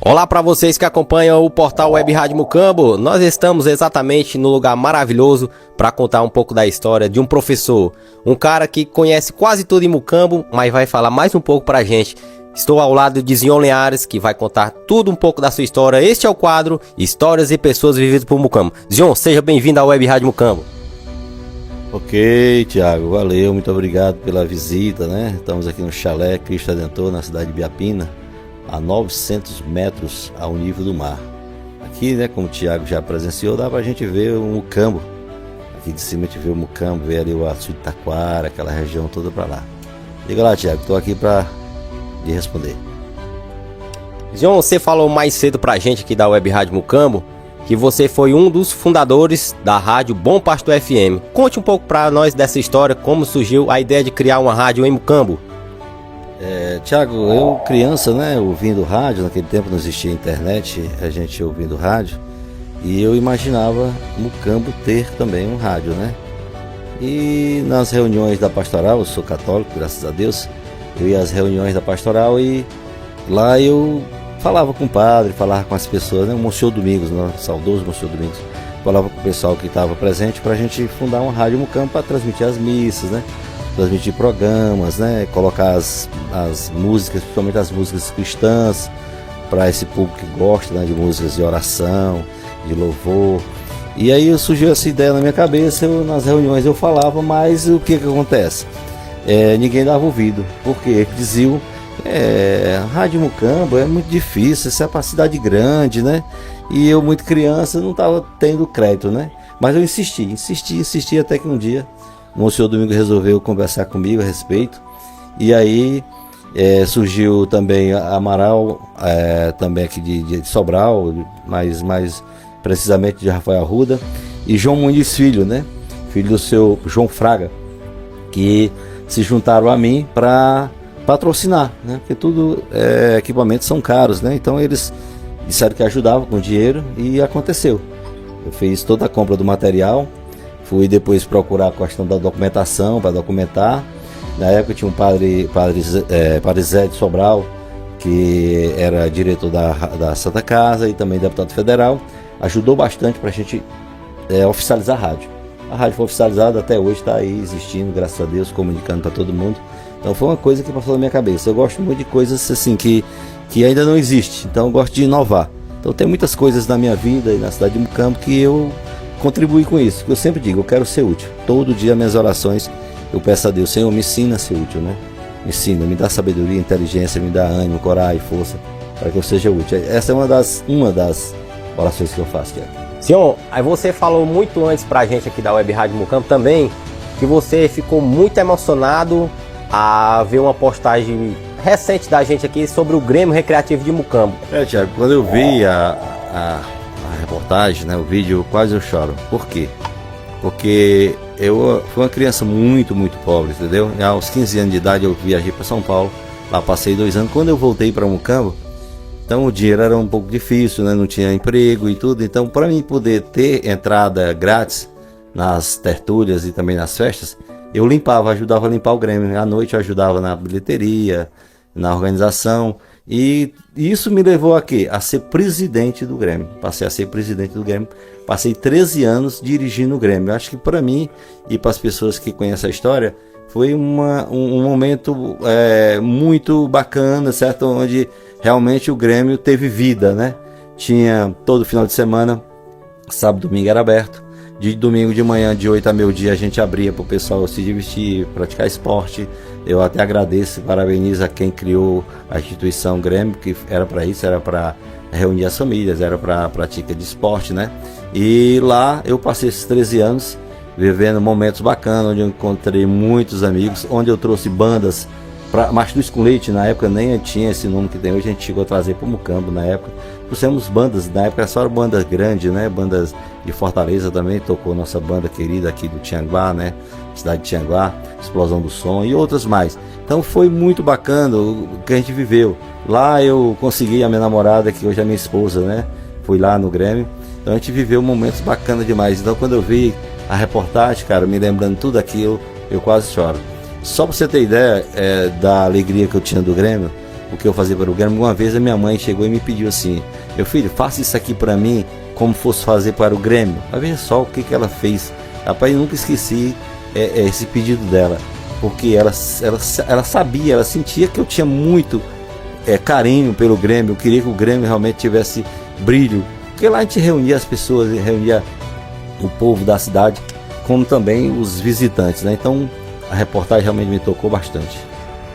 Olá para vocês que acompanham o portal Web Rádio Mucambo. Nós estamos exatamente no lugar maravilhoso para contar um pouco da história de um professor, um cara que conhece quase tudo em Mucambo, mas vai falar mais um pouco pra gente. Estou ao lado de Zion Linhares, que vai contar tudo um pouco da sua história. Este é o quadro Histórias e Pessoas Vividas por Mucambo. Zion, seja bem-vindo ao Web Rádio Mucambo. Ok, Thiago, valeu, muito obrigado pela visita, né? Estamos aqui no Chalé Cristo Redentor, na cidade de Biapina, a 900 metros ao nível do mar. Aqui, né, como o Thiago já presenciou, dá pra gente ver o Mucambo. Aqui de cima a gente vê o Mucambo, vê ali o Açude Taquara, aquela região toda pra lá. Liga lá, Thiago, tô aqui pra lhe responder. Zion, você falou mais cedo pra gente aqui da Web Rádio Mucambo que você foi um dos fundadores da rádio Bom Pastor FM. Conte um pouco pra nós dessa história, como surgiu a ideia de criar uma rádio em Mucambo. Thiago, eu criança, né, ouvindo rádio, naquele tempo não existia internet, a gente ouvindo rádio, e eu imaginava Mucambo ter também um rádio, né? E nas reuniões da pastoral, eu sou católico, graças a Deus, eu ia às reuniões da pastoral e lá eu falava com o padre, falava com as pessoas, né? O Monsenhor Domingos, né? O saudoso Monsenhor Domingos, falava com o pessoal que estava presente para a gente fundar uma rádio Mucambo para transmitir as missas, né? Transmitir programas, né? Colocar as músicas, principalmente as músicas cristãs, para esse público que gosta, né? De músicas de oração, de louvor. E aí surgiu essa ideia na minha cabeça, nas reuniões eu falava, mas o que acontece? Ninguém dava ouvido, porque diziam, Rádio Mucambo é muito difícil, isso é para cidade grande, né? E eu, muito criança, não estava tendo crédito, né? Mas eu insisti até que um dia o Monsenhor Domingos resolveu conversar comigo a respeito. E aí surgiu também Amaral, também aqui de Sobral, mais precisamente de Rafael Arruda, e João Muniz Filho, né? Filho do seu João Fraga, que se juntaram a mim para patrocinar, né? Porque tudo equipamentos são caros, né? Então eles disseram que ajudavam com dinheiro e aconteceu. Eu fiz toda a compra do material, fui depois procurar a questão da documentação para documentar. Na época tinha um padre Zé de Sobral, que era diretor da Santa Casa e também deputado federal, ajudou bastante para a gente oficializar a rádio. A rádio foi oficializada, até hoje está aí existindo, graças a Deus, comunicando para todo mundo. Então foi uma coisa que passou na minha cabeça. Eu gosto muito de coisas assim que ainda não existe, então eu gosto de inovar. Então tem muitas coisas na minha vida e na cidade de Mucambo que eu contribuí com isso. Eu sempre digo, eu quero ser útil. Todo dia minhas orações eu peço a Deus, Senhor, me ensina a ser útil, né? Me ensina, me dá sabedoria, inteligência, me dá ânimo, coragem, força, para que eu seja útil. Essa é uma das orações que eu faço, Tiago. Senhor, aí você falou muito antes pra gente aqui da Web Rádio Mucambo também, que você ficou muito emocionado a ver uma postagem recente da gente aqui sobre o Grêmio Recreativo de Mucambo. Tiago, quando eu vi a reportagem, né, o vídeo, quase eu choro. Por quê? Porque eu fui uma criança muito, muito pobre, entendeu? E aos 15 anos de idade eu viajei para São Paulo, lá passei 2 anos. Quando eu voltei para Mucambo, então o dinheiro era um pouco difícil, né? Não tinha emprego e tudo. Então, para mim poder ter entrada grátis nas tertúlias e também nas festas, eu ajudava a limpar o Grêmio. À noite eu ajudava na bilheteria, na organização. E isso me levou a quê? A ser presidente do Grêmio. Passei a ser presidente do Grêmio. Passei 13 anos dirigindo o Grêmio. Eu acho que para mim e para as pessoas que conhecem a história, foi um momento muito bacana, certo? Onde realmente o Grêmio teve vida, né? Tinha todo final de semana, sábado e domingo era aberto. De domingo de manhã, de 8 a meio-dia, a gente abria para o pessoal se divertir, praticar esporte. Eu até agradeço, parabenizo a quem criou a instituição Grêmio, que era para isso, era para reunir as famílias, era para a prática de esporte, né? E lá eu passei esses 13 anos vivendo momentos bacanas, onde eu encontrei muitos amigos, onde eu trouxe bandas para Mastruz com Leite. Na época nem tinha esse nome que tem hoje, a gente chegou a trazer para o Mucambo na época. Trouxemos bandas, na época só bandas grandes, né? Bandas de Fortaleza também, tocou nossa banda querida aqui do Tianguá, né? Cidade de Tianguá, Explosão do Som e outras mais. Então foi muito bacana o que a gente viveu. Lá eu consegui a minha namorada, que hoje é minha esposa, né? Fui lá no Grêmio. Então a gente viveu momentos bacanas demais. Então quando eu vi a reportagem, cara, me lembrando tudo aquilo, eu quase choro. Só para você ter ideia da alegria que eu tinha do Grêmio, o que eu fazia para o Grêmio. Uma vez a minha mãe chegou e me pediu assim: meu filho, faça isso aqui para mim como fosse fazer para o Grêmio. Mas veja só o que ela fez. Rapaz, eu nunca esqueci esse pedido dela, porque ela sabia, ela sentia que eu tinha muito carinho pelo Grêmio. Eu queria que o Grêmio realmente tivesse brilho, porque lá a gente reunia as pessoas, reunia o povo da cidade, como também os visitantes, né? Então a reportagem realmente me tocou bastante.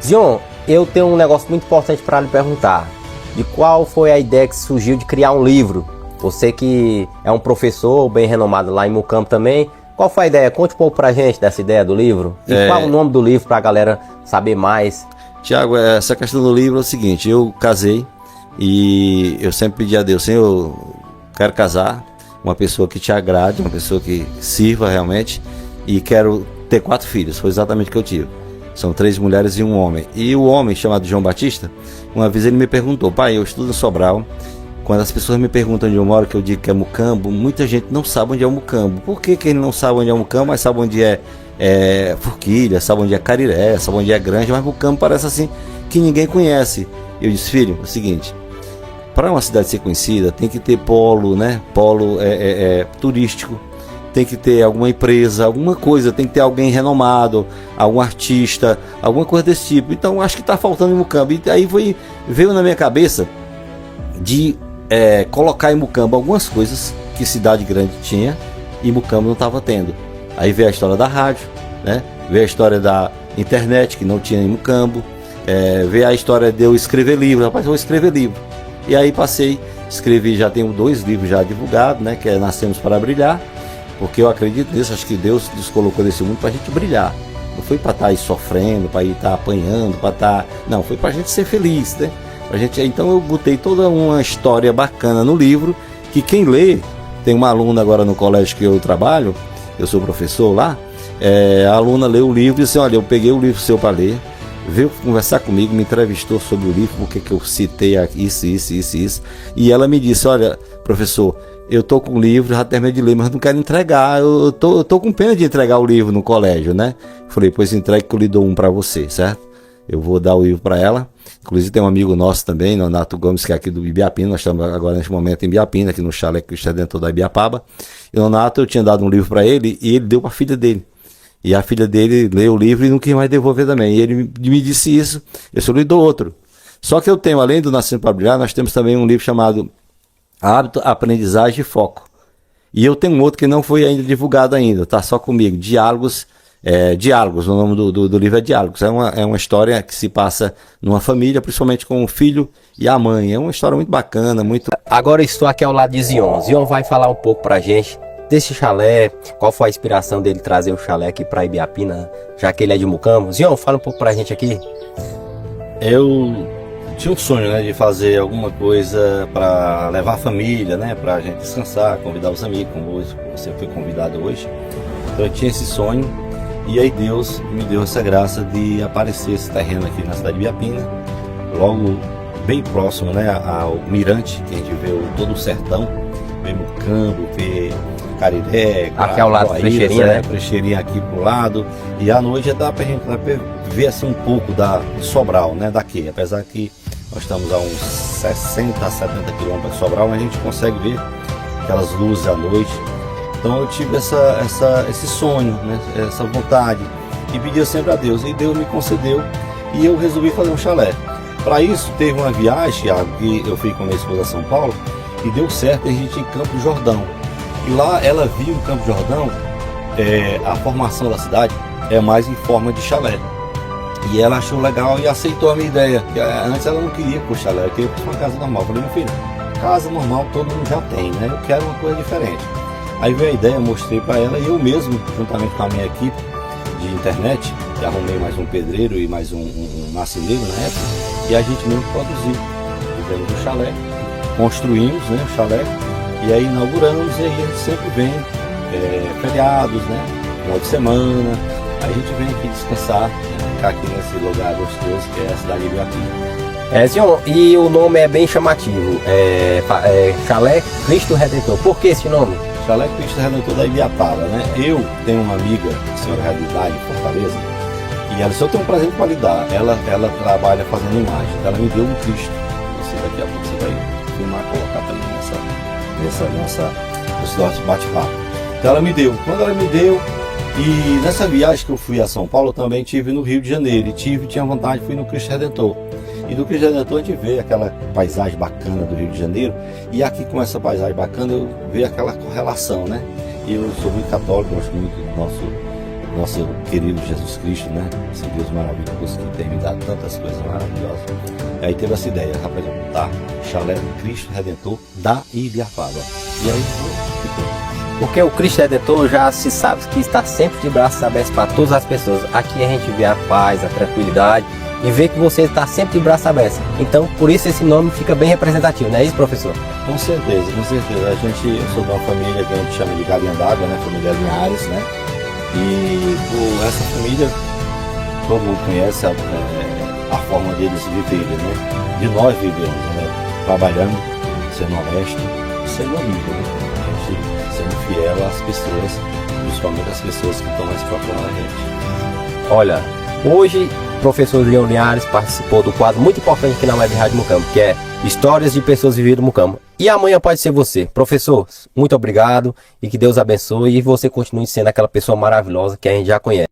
Zion, eu tenho um negócio muito importante para lhe perguntar. De qual foi a ideia que surgiu de criar um livro? Você que é um professor bem renomado lá em Mucambo também, qual foi a ideia? Conte um pouco pra gente dessa ideia do livro. E qual é o nome do livro pra galera saber mais? Tiago, essa questão do livro é o seguinte: eu casei e eu sempre pedi a Deus: Senhor, eu quero casar uma pessoa que te agrade, uma pessoa que sirva realmente, e quero ter 4 filhos. Foi exatamente o que eu tive. São 3 mulheres e um homem. E o homem, chamado João Batista, uma vez ele me perguntou: pai, eu estudo em Sobral. Quando as pessoas me perguntam onde eu moro, que eu digo que é Mucambo, muita gente não sabe onde é o Mucambo. Por que ele não sabe onde é o Mucambo, mas sabe onde é Forquilha, sabe onde é Cariré, sabe onde é Grande, mas Mucambo parece assim que ninguém conhece. Eu disse: filho, é o seguinte, para uma cidade ser conhecida tem que ter polo, né? Polo turístico, tem que ter alguma empresa, alguma coisa, tem que ter alguém renomado, algum artista, alguma coisa desse tipo. Então acho que está faltando em Mucambo. E aí veio na minha cabeça de colocar em Mucambo algumas coisas que cidade grande tinha e Mucambo não estava tendo. Aí veio a história da rádio, né? Veio a história da internet, que não tinha em Mucambo. Veio a história de eu escrever livro. Rapaz, eu vou escrever livro. E aí escrevi, já tenho 2 livros já divulgados, né? Que é Nascemos para Brilhar, porque eu acredito nisso, acho que Deus nos colocou nesse mundo para a gente brilhar. Não foi para estar aí sofrendo, para estar apanhando, não, foi para a gente ser feliz, né? Então eu botei toda uma história bacana no livro, que quem lê, tem uma aluna agora no colégio que eu trabalho, eu sou professor lá, a aluna leu o livro e disse: olha, eu peguei o livro seu para ler, veio conversar comigo, me entrevistou sobre o livro, porque que eu citei isso, e ela me disse: olha, professor, eu tô com o livro, já terminei de ler, mas não quero entregar, eu tô com pena de entregar o livro no colégio, né? Falei: pois entregue que eu lhe dou um para você, certo? Eu vou dar o livro para ela. Inclusive tem um amigo nosso também, Nonato Gomes, que é aqui do Ibiapina. Nós estamos agora neste momento em Ibiapina, aqui no chalé que está dentro da Ibiapaba. E o Nonato, eu tinha dado um livro para ele e ele deu para a filha dele. E a filha dele leu o livro e não quis mais devolver também. E ele me disse isso, eu só lhe dou outro. Só que eu tenho, além do Nascendo para Brilhar, nós temos também um livro chamado Hábito, Aprendizagem e Foco. E eu tenho um outro que não foi ainda divulgado ainda, tá só comigo, Diálogos, o nome do livro é Diálogos. É uma história que se passa numa família, principalmente com o filho e a mãe. É uma história muito bacana, muito... Agora estou aqui ao lado de Zion. Zion vai falar um pouco pra gente desse chalé, qual foi a inspiração dele trazer o chalé aqui pra Ibiapina, já que ele é de Mucambo. Zion, fala um pouco pra gente aqui. Eu tinha um sonho, né, de fazer alguma coisa para levar a família, né, pra gente descansar, convidar os amigos, como hoje, você foi convidado hoje. Então eu tinha esse sonho. E aí Deus me deu essa graça de aparecer esse terreno aqui na cidade de Ibiapina, logo bem próximo, né, ao mirante, que a gente vê todo o sertão, vê Mucambo, vê Cariré, aqui ao lado, Frecheirinha, né? Frecheirinha aqui pro lado, e à noite dá pra gente ver assim um pouco de Sobral, né, daqui, apesar que nós estamos a uns 60 a 70 quilômetros de Sobral, mas a gente consegue ver aquelas luzes à noite. Então eu tive esse sonho, né, essa vontade, e pedia sempre a Deus, e Deus me concedeu, e eu resolvi fazer um chalé. Para isso teve uma viagem, Thiago, que eu fui com a minha esposa a São Paulo, e deu certo a gente ir em Campo do Jordão. E lá ela viu em Campo do Jordão, a formação da cidade é mais em forma de chalé. E ela achou legal e aceitou a minha ideia. Antes ela não queria por chalé, ela queria por uma casa normal. Eu falei: meu filho, casa normal todo mundo já tem, né? Eu quero uma coisa diferente. Aí veio a ideia, mostrei para ela, e eu mesmo, juntamente com a minha equipe de internet, que arrumei mais um pedreiro e mais um marceneiro na época, e a gente mesmo produziu. Fizemos um chalé, construímos, né, o chalé, e aí inauguramos, e aí a gente sempre vem, feriados, né, final de semana, aí a gente vem aqui descansar, né, ficar aqui nesse lugar gostoso que é a cidade de Ibiapina. Zion, e o nome é bem chamativo, Chalé Cristo Redentor. Por que esse nome? Chalé Cristo Redentor da Ibiapaba, né? Eu tenho uma amiga, a senhora Realidade, em Fortaleza, E ela disse, eu tenho um presente para lhe dar. Ela trabalha fazendo imagem. Ela me deu um Cristo. Você daqui a pouco você vai filmar e colocar também nesse nosso bate-papo. Então ela me deu. Quando ela me deu, e nessa viagem que eu fui a São Paulo, eu também tive no Rio de Janeiro. E tinha vontade, fui no Cristo Redentor. E do Cristo Redentor a gente vê aquela paisagem bacana do Rio de Janeiro. E aqui com essa paisagem bacana eu vejo aquela correlação, né? E eu sou muito católico, gosto muito do nosso querido Jesus Cristo, né? Esse Deus maravilhoso que tem me dado tantas coisas maravilhosas. Aí teve essa ideia, rapaz, eu vou botar chalé Cristo Redentor da Ibiapaba. E aí ficou. Porque o Cristo Redentor já se sabe que está sempre de braços abertos para todas as pessoas. Aqui a gente vê a paz, a tranquilidade e vê que você está sempre de braços abertos. Então, por isso esse nome fica bem representativo, não é isso, professor? Com certeza, com certeza. Eu sou de uma família que a gente chama de Galinha d'Água, né? Família Linhares, né? E por essa família, todo mundo conhece a forma deles viverem, né? De nós vivemos, né? Trabalhando, sendo honesto, sendo amigo, né? A gente sendo fiel às pessoas, principalmente às pessoas que estão mais próximas da gente. Olha, hoje o professor Leão Linhares participou do quadro muito importante aqui na Web Rádio Mucambo, que é Histórias de Pessoas Vividas no Mucambo. E amanhã pode ser você. Professor, muito obrigado e que Deus abençoe e você continue sendo aquela pessoa maravilhosa que a gente já conhece.